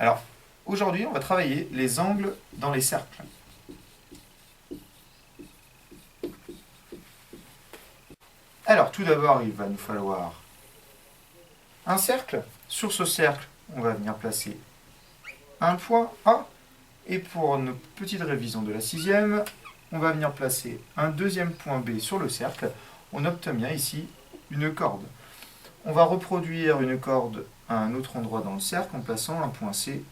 Alors, aujourd'hui, on va travailler les angles dans les cercles. Alors, tout d'abord, il va nous falloir un cercle. Sur ce cercle, on va venir placer un point A. Et pour nos petites révisions de la 6e, on va venir placer un deuxième point B sur le cercle. On obtient ici une corde. On va reproduire une corde à un autre endroit dans le cercle en plaçant un point C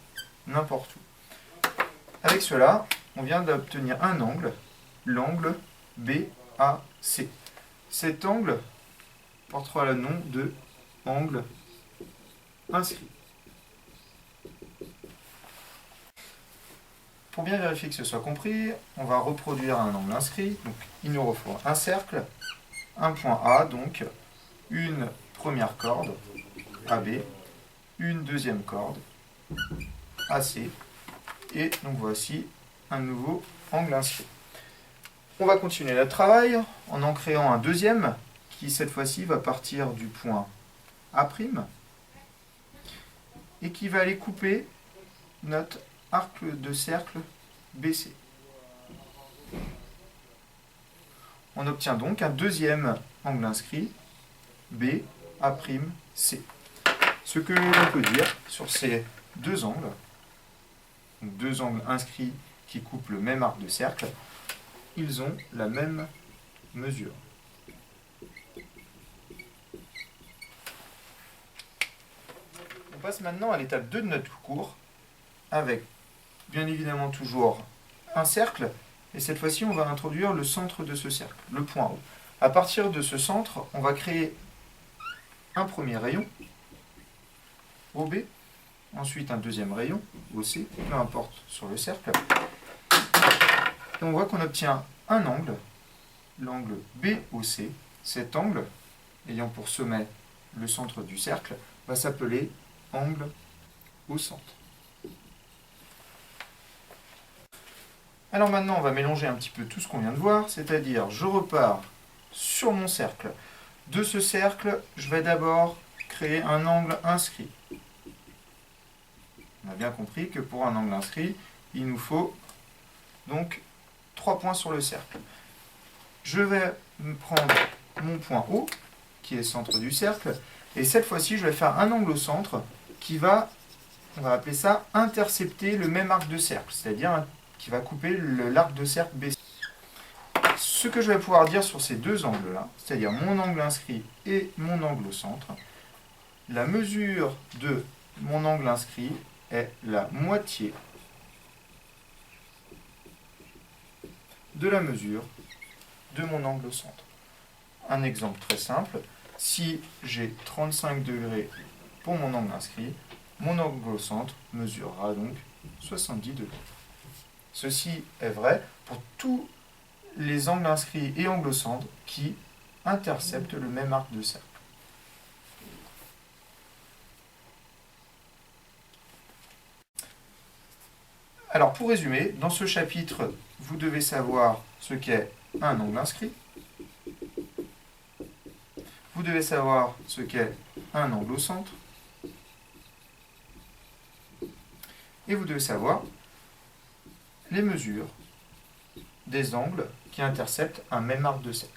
n'importe où. Avec cela, on vient d'obtenir un angle, l'angle BAC. Cet angle portera le nom de angle inscrit. Pour bien vérifier que ce soit compris, on va reproduire un angle inscrit. Donc, il nous faut un cercle, un point A, donc une première corde, AB, une deuxième corde, AC, et donc voici un nouveau angle inscrit. On va continuer notre travail en créant un deuxième qui cette fois-ci va partir du point A' et qui va aller couper notre arc de cercle BC. On obtient donc un deuxième angle inscrit BA'C. Ce que l'on peut dire sur ces deux angles, donc deux angles inscrits qui coupent le même arc de cercle, ils ont la même mesure. On passe maintenant à l'étape 2 de notre cours, avec bien évidemment toujours un cercle, et cette fois-ci on va introduire le centre de ce cercle, le point O. À partir de ce centre, on va créer un premier rayon, OB, ensuite un deuxième rayon, OC, peu importe sur le cercle, et on voit qu'on obtient un angle, l'angle BOC. Cet angle, ayant pour sommet le centre du cercle, va s'appeler angle au centre. Alors maintenant, on va mélanger un petit peu tout ce qu'on vient de voir, c'est-à-dire je repars sur mon cercle. De ce cercle, je vais d'abord créer un angle inscrit. On a bien compris que pour un angle inscrit, il nous faut donc 3 points sur le cercle. Je vais prendre mon point O, qui est le centre du cercle, et cette fois-ci, je vais faire un angle au centre qui va, on va appeler ça, intercepter le même arc de cercle, c'est-à-dire qui va couper l'arc de cercle BC. Ce que je vais pouvoir dire sur ces deux angles-là, c'est-à-dire mon angle inscrit et mon angle au centre, la mesure de mon angle inscrit est la moitié de la mesure de mon angle au centre. Un exemple très simple, si j'ai 35 degrés pour mon angle inscrit, mon angle au centre mesurera donc 70 degrés. Ceci est vrai pour tous les angles inscrits et angles au centre qui interceptent le même arc de cercle. Alors pour résumer, dans ce chapitre, vous devez savoir ce qu'est un angle inscrit. Vous devez savoir ce qu'est un angle au centre. Et vous devez savoir les mesures des angles qui interceptent un même arc de cercle.